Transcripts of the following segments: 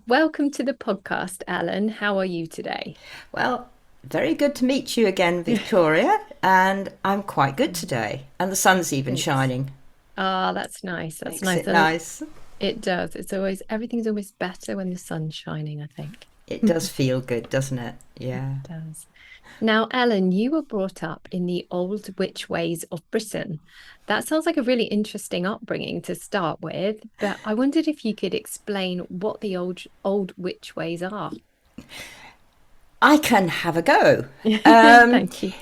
Welcome to the podcast, Alan. How are you today? Well, very good to meet you again, Victoria. And I'm quite good today. And the sun's even Good. shining. Ah, that's nice. That's Makes nice. it And nice. it does. It's always everything's always better when the sun's shining, I think. It does feel good, doesn't it? Yeah. Does. Now, Ellen, you were brought up in the old witch ways of Britain. That sounds like a really interesting upbringing to start with, but I wondered if you could explain what the old witch ways are. I can have a go. Um, Thank you.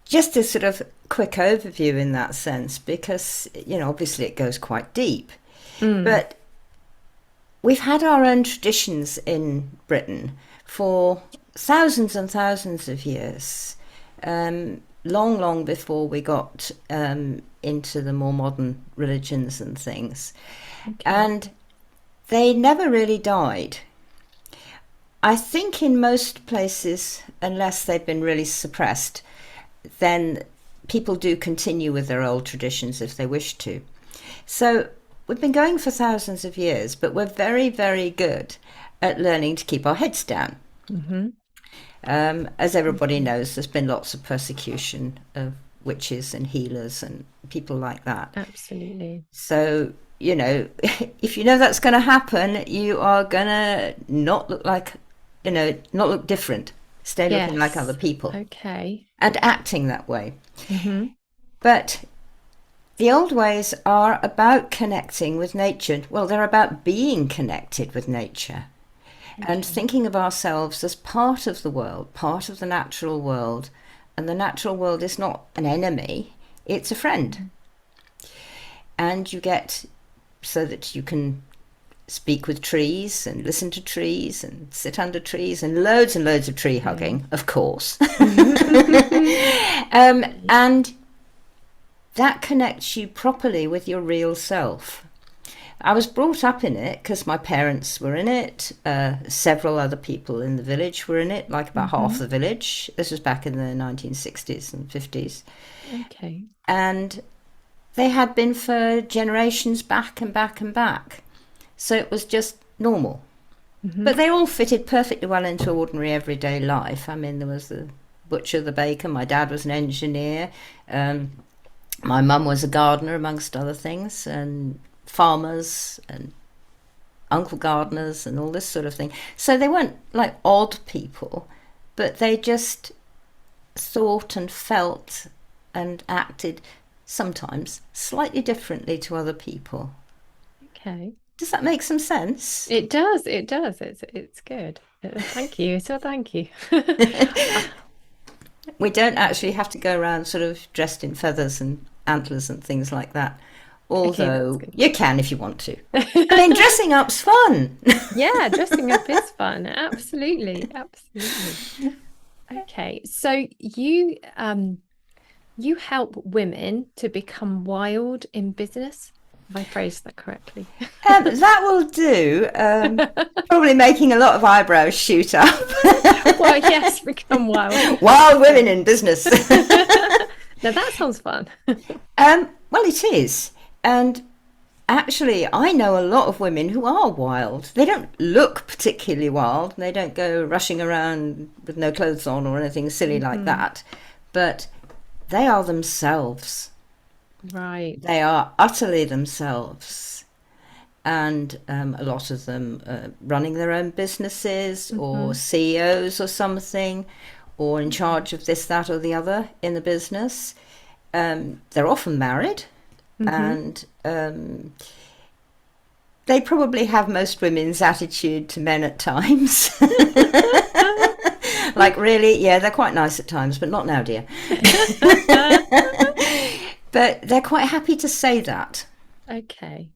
just a sort of quick overview in that sense, because, obviously it goes quite deep. Mm, But we've had our own traditions in Britain for thousands and thousands of years, long, long before we got into the more modern religions and things. okay. And they never really died. I think in most places, unless they've been really suppressed, then people do continue with their old traditions if they wish to. So we've been going for thousands of years, but we're very, very good at learning to keep our heads down. Hmm. As everybody Okay. knows, there's been lots of persecution of witches and healers and people like that. Absolutely. So, if you know that's going to happen, you are going to not look like, not look different, stay looking like other Yes. people Okay. and acting that way. Hmm. But the old ways are about connecting with nature. Well, they're about being connected with nature and Okay. thinking of ourselves as part of the world, part of the natural world. And the natural world is not an enemy, it's a friend. Mhm. And you get so that you can speak with trees and listen to trees and sit under trees and loads of tree Okay. hugging, of course. And that connects you properly with your real self. I was brought up in it because my parents were in it. Several other people in the village were in it, like about half Hmm. the village. This was back in the 1960s and 50s. Okay. And they had been for generations back and back and back. So it was just normal. Hmm. But they all fitted perfectly well into ordinary everyday life. I mean, there was the butcher, the baker, my dad was an engineer, um, my mum was a gardener, amongst other things, and farmers and uncle gardeners and all this sort of thing. So they weren't like odd people, but they just thought and felt and acted sometimes slightly differently to other people. Okay. Does that make some sense? It does. It does. It's good. Thank you. So thank you. We don't actually have to go around sort of dressed in feathers and antlers and things like that. Okay, that's Although good. you can if you want to. I mean, dressing up's fun. Yeah, dressing up is fun. Absolutely. Absolutely. Okay. So you help women to become wild in business. Have I phrased that correctly? That will do. Probably making a lot of eyebrows shoot up. Well, yes, become wild. Wild women Okay. in business. Now that sounds fun. Well, it is. And actually, I know a lot of women who are wild. They don't look particularly wild. They don't go rushing around with no clothes on or anything silly like Hmm. that. But they are themselves. Right. They are utterly themselves. And a lot of them running their own businesses or Hmm. CEOs or something, or in charge of this, that, or the other in the business. They're often married, Hmm. and they probably have most women's attitude to men at times. Like, really, yeah, they're quite nice at times, but not now, dear. But they're quite happy to say that Okay.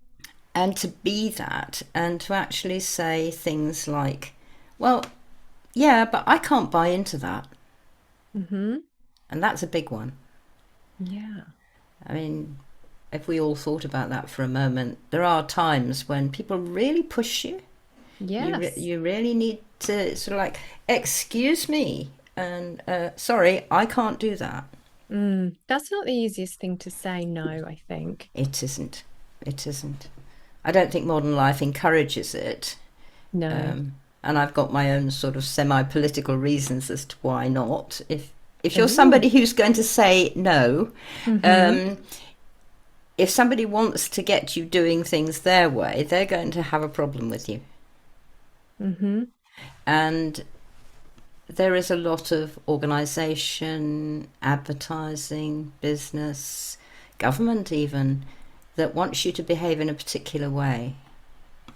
and to be that and to actually say things like, well, yeah, but I can't buy into that. Hmm. And that's a big one. Yeah. I mean, if we all thought about that for a moment, there are times when people really push you. Yes. You really need to sort of like, excuse me, and sorry, I can't do that. That's not the easiest thing to say, no, I think. It isn't. It isn't. I don't think modern life encourages it. No. And I've got my own sort of semi-political reasons as to why not. If you're Oh. somebody who's going to say no, Mm-hmm. um, if somebody wants to get you doing things their way, they're going to have a problem with you. Mm-hmm. And there is a lot of organisation, advertising, business, government even, that wants you to behave in a particular way.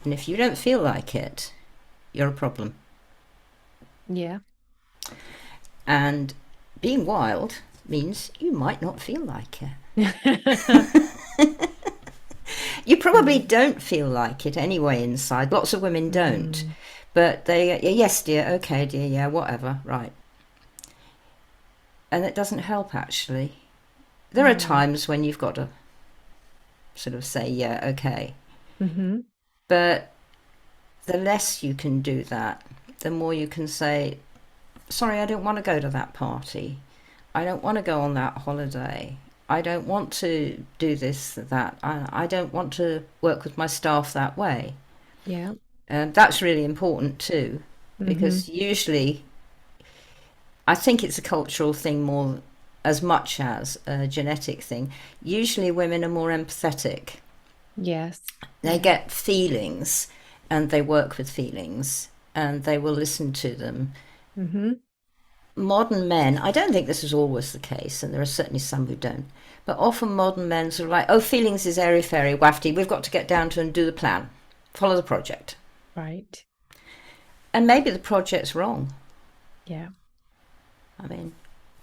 And if you don't feel like it, you're a problem. Yeah. And being wild means you might not feel like it. You probably Yeah. don't feel like it anyway inside. Lots of women don't. Mm. But they, yeah, yes, dear, okay, dear, yeah, whatever, right. And it doesn't help actually. There are No. times when you've got to sort of say, yeah, okay. Mm-hmm. But the less you can do that, the more you can say, sorry, I don't want to go to that party. I don't want to go on that holiday. I don't want to do this, that. I don't want to work with my staff that way. Yeah. That's really important too, Mm-hmm. because usually I think it's a cultural thing more as much as a genetic thing. Usually women are more empathetic. Yes. They Yeah. get feelings and they work with feelings and they will listen to them. Mm-hmm. Modern men, I don't think this is always the case, and there are certainly some who don't, but often modern men sort of like, oh, feelings is airy fairy, wafty, we've got to get down to and do the plan, follow the project. Right. And maybe the project's wrong. Yeah. I mean,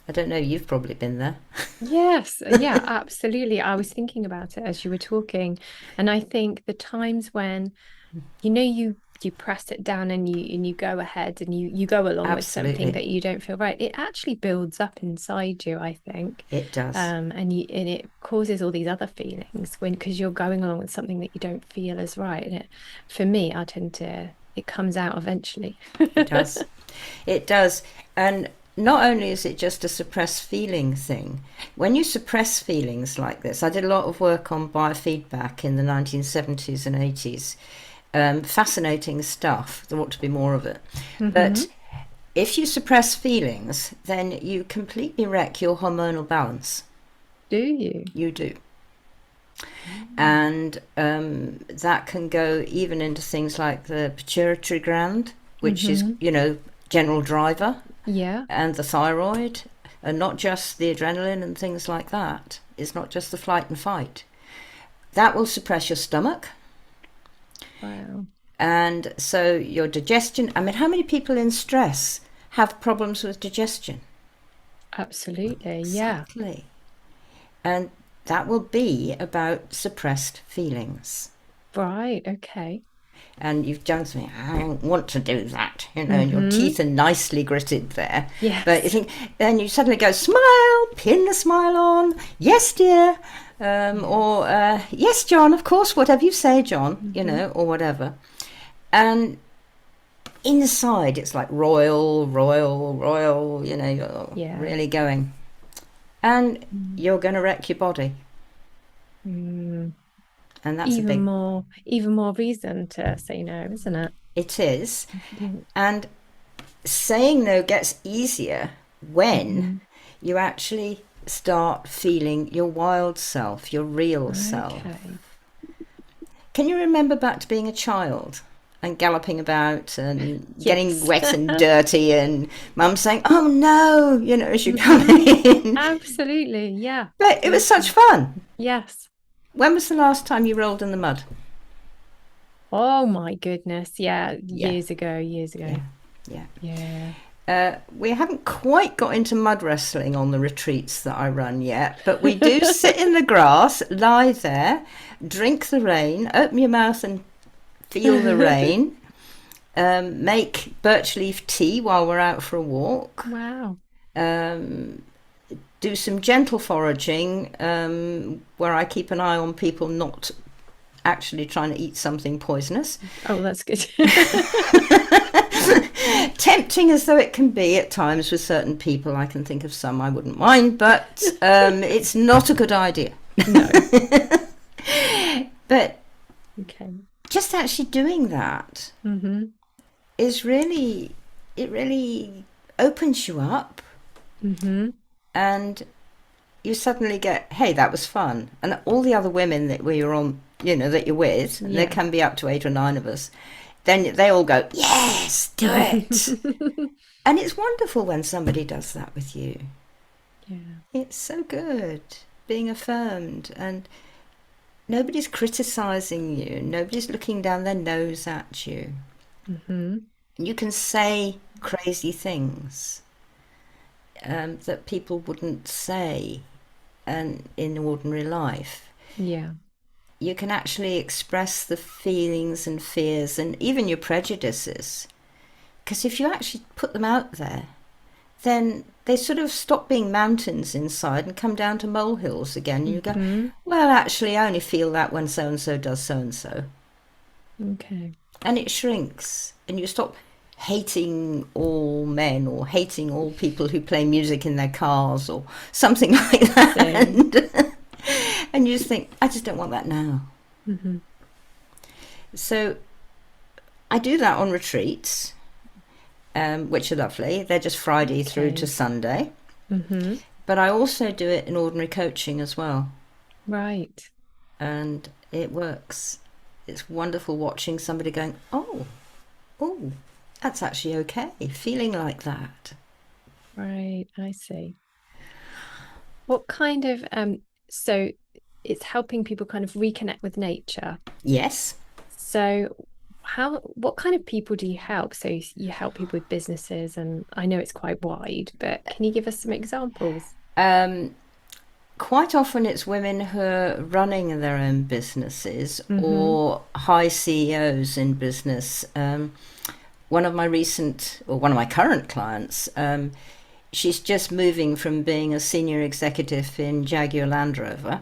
I don't know, you've probably been there. Yes, yeah, absolutely. I was thinking about it as you were talking, and I think the times when you press it down and you go ahead and you go along with something Absolutely. that you don't feel right, it actually builds up inside you, I think. It does. And it causes all these other feelings when because you're going along with something that you don't feel is right. And for me, I tend to it comes out eventually. It does. It does. And not only is it just a suppressed feeling thing, when you suppress feelings like this, I did a lot of work on biofeedback in the 1970s and 80s. Fascinating stuff. There ought to be more of it. But Hmm. if you suppress feelings, then you completely wreck your hormonal balance. Do you? You do. Mm. And that can go even into things like the pituitary gland, which is, Hmm. general driver, Yeah. and the thyroid, and not just the adrenaline and things like that. It's not just the flight and fight. That will suppress your stomach. Wow. And so your digestion, I mean, how many people in stress have problems with digestion? Absolutely. Yeah. Exactly. And that will be about suppressed feelings. Right. Okay. And you've done something, I don't want to do that, and your Hmm. teeth are nicely gritted there. But you Yes. think, then you suddenly go, smile, pin the smile on, yes, dear, or Yes. yes, John, of course, whatever you say, John, Hmm. or whatever. And inside, it's like royal, royal, royal, you're Yeah. really going. And Mm. you're going to wreck your body. Mm. And that's a big, Even more reason to say no, isn't it? it is. I think. And saying no gets easier when Hmm. you actually start feeling your wild self, your real self. Okay. Can you remember back to being a child and galloping about and getting Yes. wet and dirty and mum saying, oh no, as you come Hmm. in? Absolutely. Yeah. But it was Those such things. fun. Yes. When was the last time you rolled in the mud? Oh my goodness. Yeah. Yeah, Years ago, years ago. yeah, yeah. Yeah. We haven't quite got into mud wrestling on the retreats that I run yet, but we do sit in the grass, lie there, drink the rain, open your mouth and feel the rain, make birch leaf tea while we're out for a walk, Wow. um, do some gentle foraging where I keep an eye on people not actually trying to eat something poisonous. Oh, that's good. Tempting as though it can be at times with certain people, I can think of some I wouldn't mind, but it's not a good idea. No. But Okay. Just actually doing that Mm-hmm. is really, it really opens you up, Mm-hmm. and you suddenly get, hey, that was fun. And all the other women that we were on, that you're with, and there Yeah. can be up to 8 or 9 of us, then they all go, yes, do it. And it's wonderful when somebody does that with you. Yeah. It's so good being affirmed, and nobody's criticizing you, nobody's looking down their nose at you. Mm-hmm. You can say crazy things that people wouldn't say in ordinary life. Yeah. You can actually express the feelings and fears and even your prejudices. Because if you actually put them out there, then they sort of stop being mountains inside and come down to molehills again. And you go, Mm-hmm. well, actually, I only feel that when so and so does so and so. Okay. And it shrinks, and you stop hating all men or hating all people who play music in their cars or something like See. that. And you just think, I just don't want that now. Mm-hmm. So I do that on retreats, which are lovely. They're just Friday through to Okay. Sunday. Mm-hmm. But I also do it in ordinary coaching as well. Right. And it works. It's wonderful watching somebody going, oh, that's actually okay, feeling like that. Right. I see. What kind of so it's helping people kind of reconnect with nature. Yes. So what kind of people do you help? So you help people with businesses, and I know it's quite wide, but can you give us some examples? Um, Quite often it's women who are running their own businesses Mm-hmm. or high CEOs in business. One of my current clients, she's just moving from being a senior executive in Jaguar Land Rover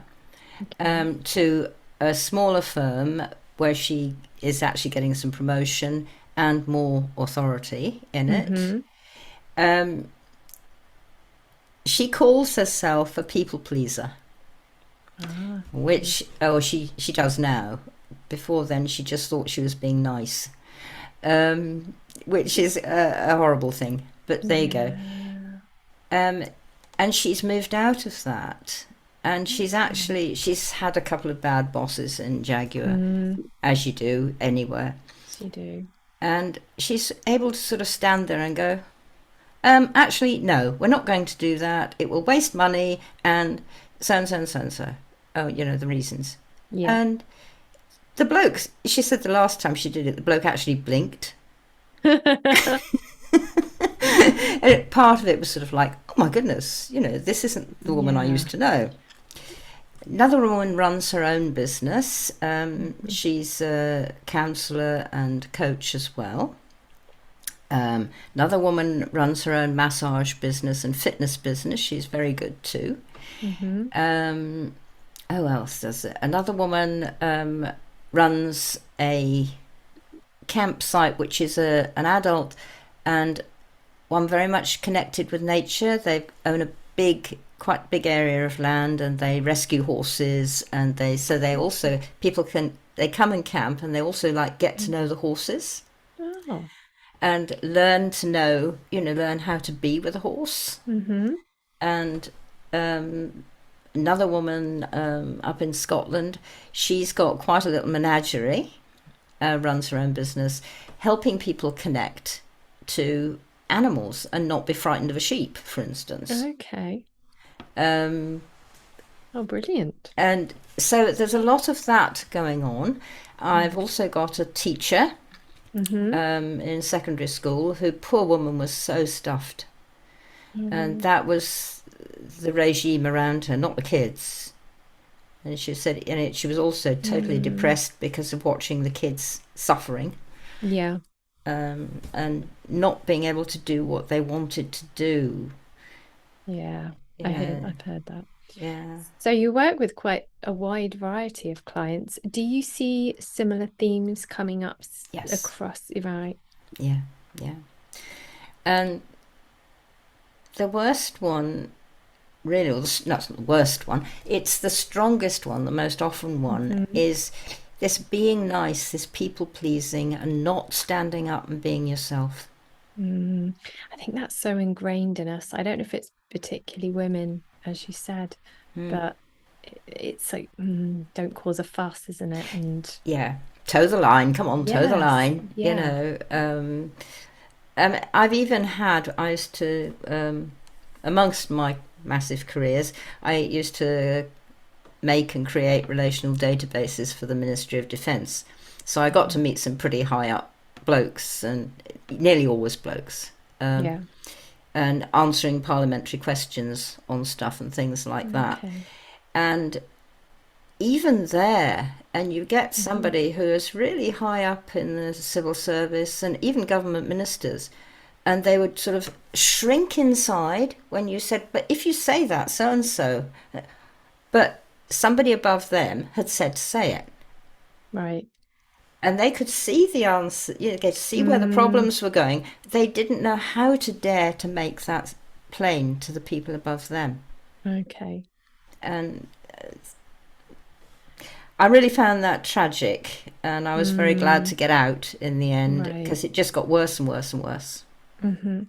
Okay. to a smaller firm where she is actually getting some promotion and more authority in it. Mm-hmm. Um, she calls herself a people pleaser, Ah, okay. which she does now. Before then, she just thought she was being nice, which is a horrible thing. But there you go. Yeah. Um, and she's moved out of that, and Okay. she's had a couple of bad bosses in Jaguar, Mm, as you do anywhere, yes, you do. and she's able to sort of stand there and go, actually, no, we're not going to do that. It will waste money and so and so and so and so. Oh, the reasons. Yeah. And the bloke, she said the last time she did it, the bloke actually blinked. And part of it was sort of like, oh my goodness, this isn't the woman I Yeah. used to know. Another woman runs her own business. Mhm. She's a counsellor and coach as well. Another woman runs her own massage business and fitness business. She's very good too. Mhm. Um, who else does it? Another woman runs a campsite, which is an adult and one very much connected with nature. They own a quite big area of land, and they rescue horses. And they also they come and camp, and they also like get to know the horses Oh. and learn to know, learn how to be with a horse. Mhm. And another woman up in Scotland, she's got quite a little menagerie, runs her own business, helping people connect to animals and not be frightened of a sheep, for instance. Okay. Um, Oh, brilliant. and so there's a lot of that going on. I've also got a teacher Mm-hmm. in secondary school who, poor woman, was so stuffed. And Mm, that was the regime around her, not the kids. And she said, she was also totally mm, depressed because of watching the kids suffering, yeah. and not being able to do what they wanted to do. Yeah. You know, I've heard that. yeah, So you work with quite a wide variety of clients. Do you see similar themes coming up yes, across, right? yeah, yeah. And the worst one, really, or not the worst one, it's the strongest one, the most often one, Mm-hmm. is this being nice, this people pleasing, and not standing up and being yourself. Mm. I think that's so ingrained in us. I don't know if it's particularly women, as you said, but it's like, don't cause a fuss, isn't it? And Yeah, toe the line. Come on, toe the yes, line. yeah. I've even had. I used to, amongst my massive careers, I used to make and create relational databases for the Ministry of Defence. So I got to meet some pretty high up blokes, and nearly always blokes, um, Yeah. and answering parliamentary questions on stuff and things like that. Okay. And even there, and you get Hmm. somebody who is really high up in the civil service and even government ministers, and they would sort of shrink inside when you said, but if you say that, so and so, but somebody above them had said to say it. Right. And they could see the answer, you know, they could see where the Mm, problems were going. They didn't know how to dare to make that plain to the people above them. okay. And I really found that tragic, and I was very glad to Mm, get out in the end right. because it just got worse and worse and worse. Hmm.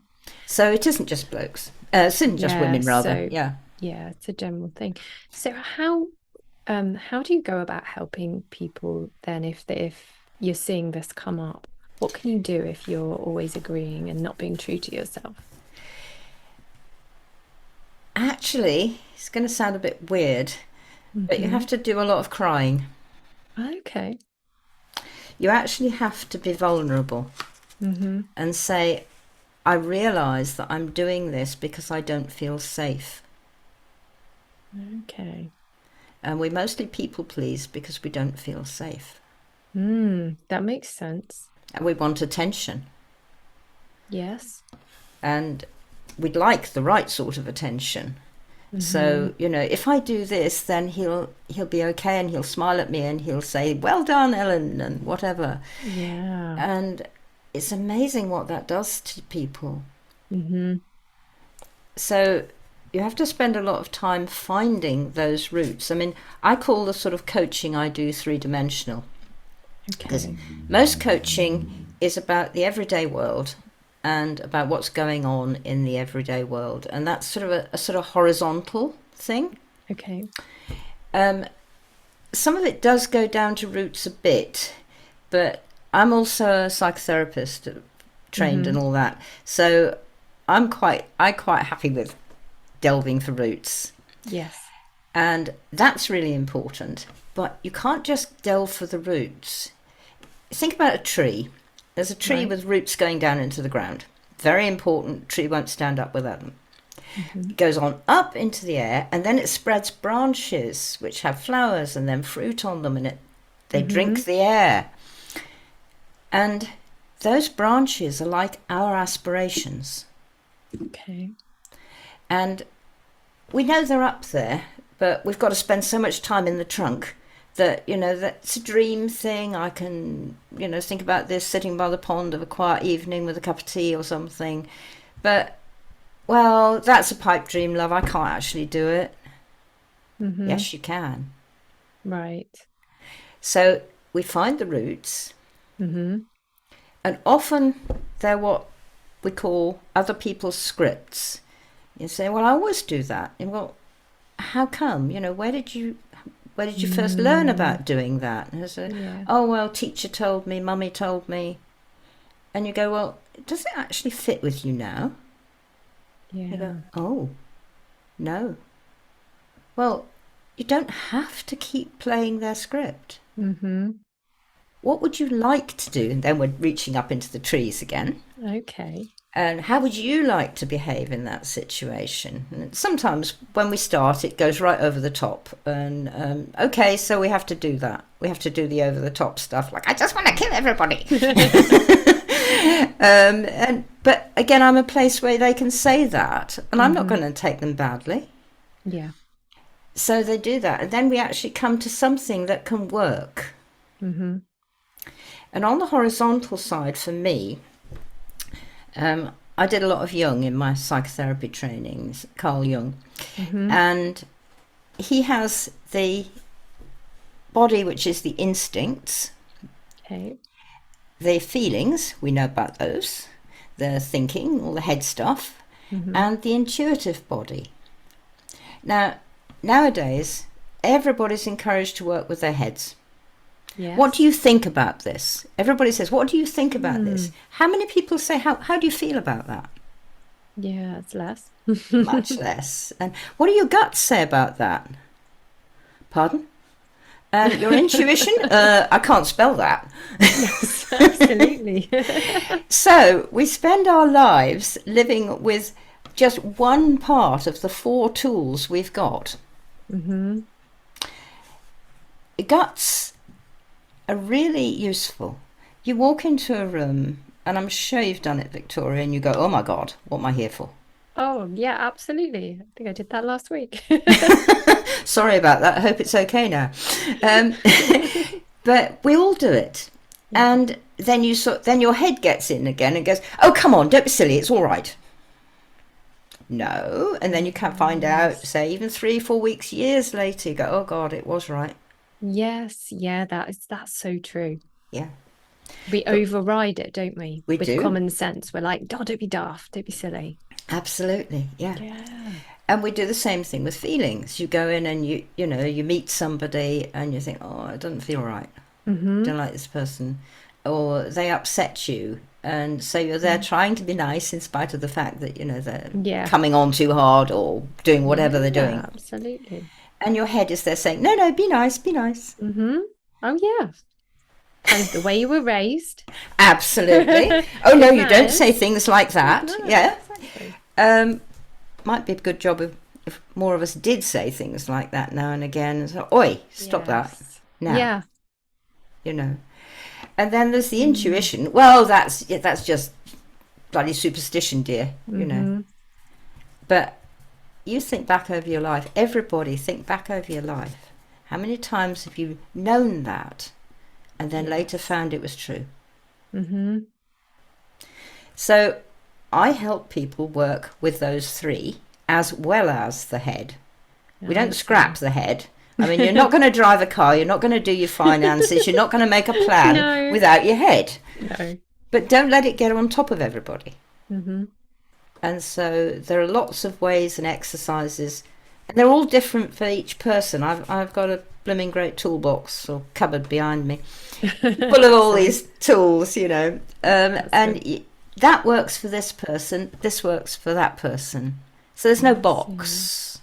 So it isn't just blokes, it isn't just Yeah. women, rather. So Yeah. yeah, it's a general thing. So how do you go about helping people then if you're seeing this come up? What can you do if you're always agreeing and not being true to yourself? Actually, it's going to sound a bit weird, but you have Hmm. to do a lot of crying. Okay. You actually have to be vulnerable Hmm. and say, I realise that I'm doing this because I don't feel safe. Okay. And we mostly people please because we don't feel safe. That makes sense. And we want attention. Yes. And we'd like the right sort of attention. Hmm. So, you know, if I do this, then he'll be okay and he'll smile at me and he'll say, "Well done, Ellen," and whatever. Yeah. And it's amazing what that does to people. Hmm. So you have to spend a lot of time finding those roots. I mean, I call the sort of coaching I do three-dimensional because Okay. most coaching is about the everyday world and about what's going on in the everyday world, and that's sort of a sort of horizontal thing. Okay. Um, some of it does go down to roots a bit, but I'm also a psychotherapist trained and Hmm. all that, so I quite happy with delving for roots. Yes. And that's really important. But you can't just delve for the roots. Think about a tree. There's a tree Right. with roots going down into the ground. Very important. Tree won't stand up without them. Hmm. It goes on up into the air and then it spreads branches which have flowers and then fruit on them, and they drink Hmm. the air. And those branches are like our aspirations. Okay. And we know they're up there, but we've got to spend so much time in the trunk that, you know, that's a dream thing. I can, you know, think about this sitting by the pond of a quiet evening with a cup of tea or something. But, well, that's a pipe dream, love. I can't actually do it. Hmm. Yes, you can. Right. So we find the roots, Hmm. and often they're what we call other people's scripts. You say, well, I always do that. And well, how come? You know, where did you first learn Mm, about doing that? And I said, yeah. oh, well, teacher told me, mummy told me. And you go, well, does it actually fit with you now? They go, Yeah. oh, no. Well, you don't have to keep playing their script. Hmm. What would you like to do? And then we're reaching up into the trees again. Okay. And how would you like to behave in that situation? And sometimes when we start, it goes right over the top. And okay, so we have to do that. We have to do the over the top stuff, like I just want to kill everybody. But again, I'm a place where they can say that, and I'm not Hmm. going to take them badly. Yeah. So they do that, and then we actually come to something that can work. Hmm. And on the horizontal side, for me, I did a lot of Jung in my psychotherapy trainings, Carl Jung, Hmm. and he has the body, which is the instincts, Okay. the feelings, we know about those, the thinking, all the head stuff, Hmm. and the intuitive body. Now, nowadays, everybody's encouraged to work with their heads. What do Yes. you think about this? Everybody says, what do you think about Hmm. this? How many people say, how do you feel about that? Yeah, it's less. Much less. And what do your guts say about that? Pardon? Your intuition? I can't spell that. Yes, absolutely. So we spend our lives living with just one part of the four tools we've got. Hmm. Guts are really useful. You walk into a room, and I'm sure you've done it, Victoria, and you go, oh my God, what am I here for? Oh, yeah, absolutely. I think I did that last week. Sorry about that. I hope it's okay now. Um, but we all do it. Yeah. And then your head gets in again and goes, oh, come on, don't be silly. It's all right. No. And then you can find out, Yes. say, even 3, 4 weeks, years later, you go, oh God, it was right. Yes, yeah, that's so true. Yeah. We But override it, don't we? we With do. common sense. We're like, oh, don't be daft, don't be silly. Absolutely. Yeah. Yeah. And we do the same thing with feelings. You go in and you meet somebody and you think, oh, it doesn't feel right. Don't Hmm. like this person. Or they upset you. And so you're there trying to be nice in spite of the fact that, they're Yeah. coming on too hard or doing whatever they're Yeah, doing. absolutely. And your head is there saying, no, no, be nice, be nice. Hmm. Oh, yeah. Kind of the way you were raised. Absolutely. Oh, no, Good you don't say manners. things like that. No, Yeah. exactly. Um, might be a good job if more of us did say things like that now and again. So, oi, stop that Yes. now, Yeah. you know. And then there's the Mm. intuition. Well, that's just bloody superstition, dear, Hmm. But you think back over your life, everybody think back over your life. How many times have you known that and then later Yes. found it was true? Hmm. So I help people work with those three as well as the head. We I don't scrap see. the head. I mean, you're not going to drive a car, you're not going to do your finances, you're not going to make a plan No, without your head. no. But don't let it get on top of everybody. Hmm. And so there are lots of ways and exercises, and they're all different for each person. I've got a blooming great toolbox or cupboard behind me full of all Excellent. these tools, That's good. and that works for this person, this works for that person. So there's no I see. box.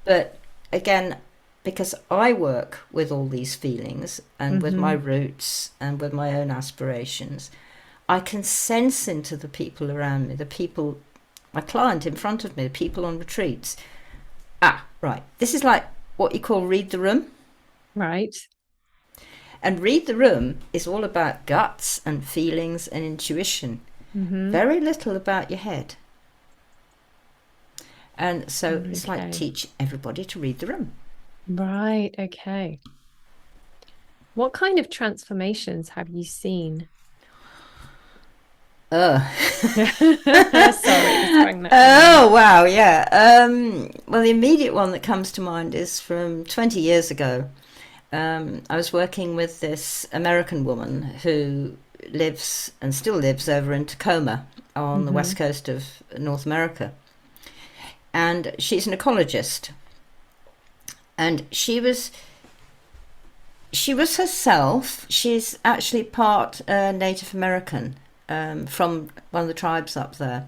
But again, because I work with all these feelings and with my Hmm. roots and with my own aspirations, I can sense into the people around me, the people, my client in front of me, the people on retreats. Ah, right. This is like what you call read the room. Right. And read the room is all about guts and feelings and intuition. Hmm. Very little about your head. And so it's like Okay. teach everybody to read the room. Right. Okay. What kind of transformations have you seen? Oh, Sorry, sprang that on you. oh wow, yeah. Well, the immediate one that comes to mind is from 20 years ago. I was working with this American woman who lives and still lives over in Tacoma on the west Hmm. coast of North America. And she's an ecologist. And she was herself. She's actually part Native American from one of the tribes up there.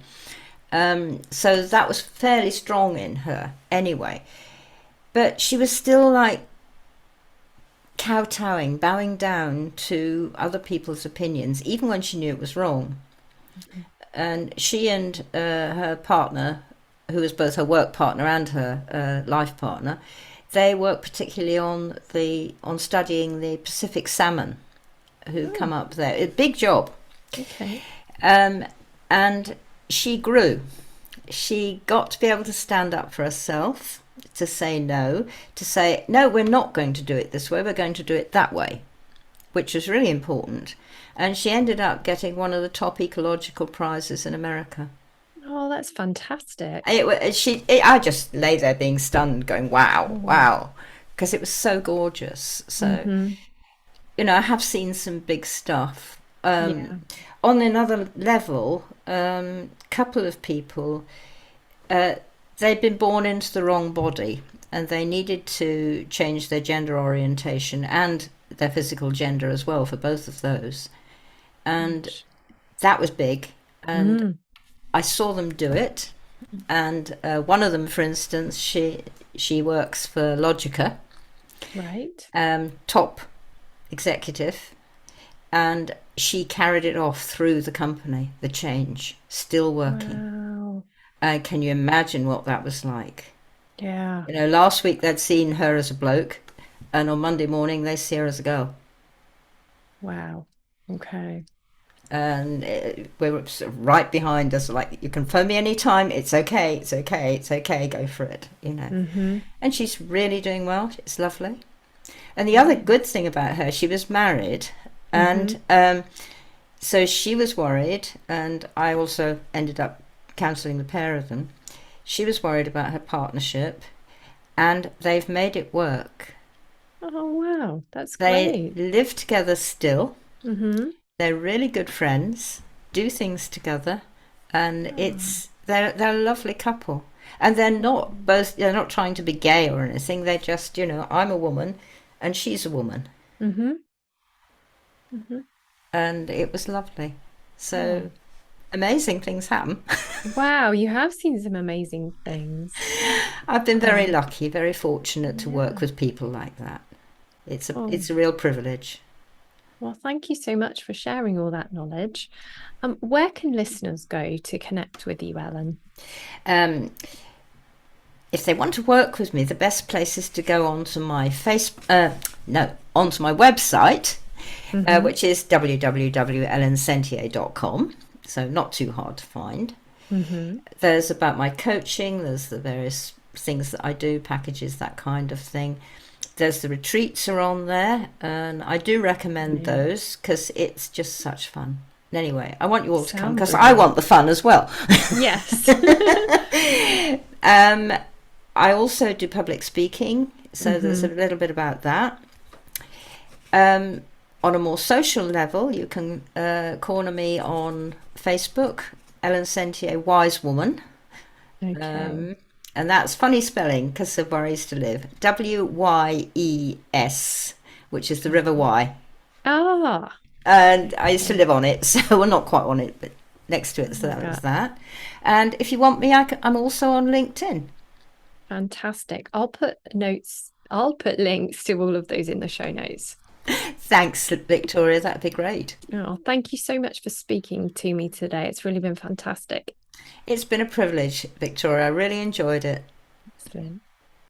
So that was fairly strong in her anyway. But she was still like kowtowing, bowing down to other people's opinions, even when she knew it was wrong. And she and her partner, who was both her work partner and her life partner, they work particularly on studying the Pacific salmon who come Oh, up there. A big job. okay. Um, and she grew. She got to be able to stand up for herself, to say no, to say, no, we're not going to do it this way, we're going to do it that way, which was really important. And she ended up getting one of the top ecological prizes in America. Oh, that's fantastic. I just lay there being stunned, going, wow, Oh, wow. because it was so gorgeous. So, Mm-hmm. I have seen some big stuff. Yeah. On another level, couple of people, uh, they'd been born into the wrong body and they needed to change their gender orientation and their physical gender as well for both of those. And Gosh. that was big. And Mm, I saw them do it. And one of them, for instance, she works for Logica, right. top executive, and she carried it off through the company, the change, still working. Wow. Can you imagine what that was like? Yeah. Last week they'd seen her as a bloke, and on Monday morning they see her as a girl. Wow. Okay. And we were sort of right behind us, like, you can phone me anytime. It's okay. It's okay. It's okay. Go for it. Mm-hmm. And she's really doing well. It's lovely. And the other Yeah. good thing about her, she was married, Mm-hmm. and so she was worried, and I also ended up counselling the pair of them. She was worried about her partnership, and they've made it work. Oh, wow. That's They great. live together still. Mm-hmm. They're really good friends, do things together, and Oh, they're a lovely couple. And they're not trying to be gay or anything. They're just, I'm a woman and she's a woman. mm-hmm. Mm-hmm. And it was lovely. So Oh, amazing things happen. wow. You have seen some amazing things. I've been very Um, lucky, very fortunate to work yeah. with people like that. Oh, It's a real privilege. well, thank you so much for sharing all that knowledge. Where can listeners go to connect with you, Ellen? Um, if they want to work with me, the best place is to go onto my onto my website, Mm-hmm. which is www.ellensentier.com. So not too hard to find. Mm-hmm. There's about my coaching. There's the various things that I do, packages, that kind of thing. There's the retreats are on there, and I do recommend Brilliant. those because it's just such fun. Anyway, I want you all to come Sound because I want brilliant. the fun as well. Yes. um, I also do public speaking, so there's a Mm-hmm. little bit about that. Um, on a more social level, you can corner me on Facebook, Ellen Sentier, Wise Woman. Okay. Um, and that's funny spelling because of where I used to live. Wyes, which is the River Okay. Wye. Ah, And I used to okay. live on it, so we're not quite on it, but next to it, so that was That that. And if you want me, I'm also on LinkedIn. fantastic. I'll put links to all of those in the show notes. Thanks, Victoria, that'd be great. Oh, thank you so much for speaking to me today. It's really been fantastic. It's been a privilege, Victoria. I really enjoyed it. Excellent.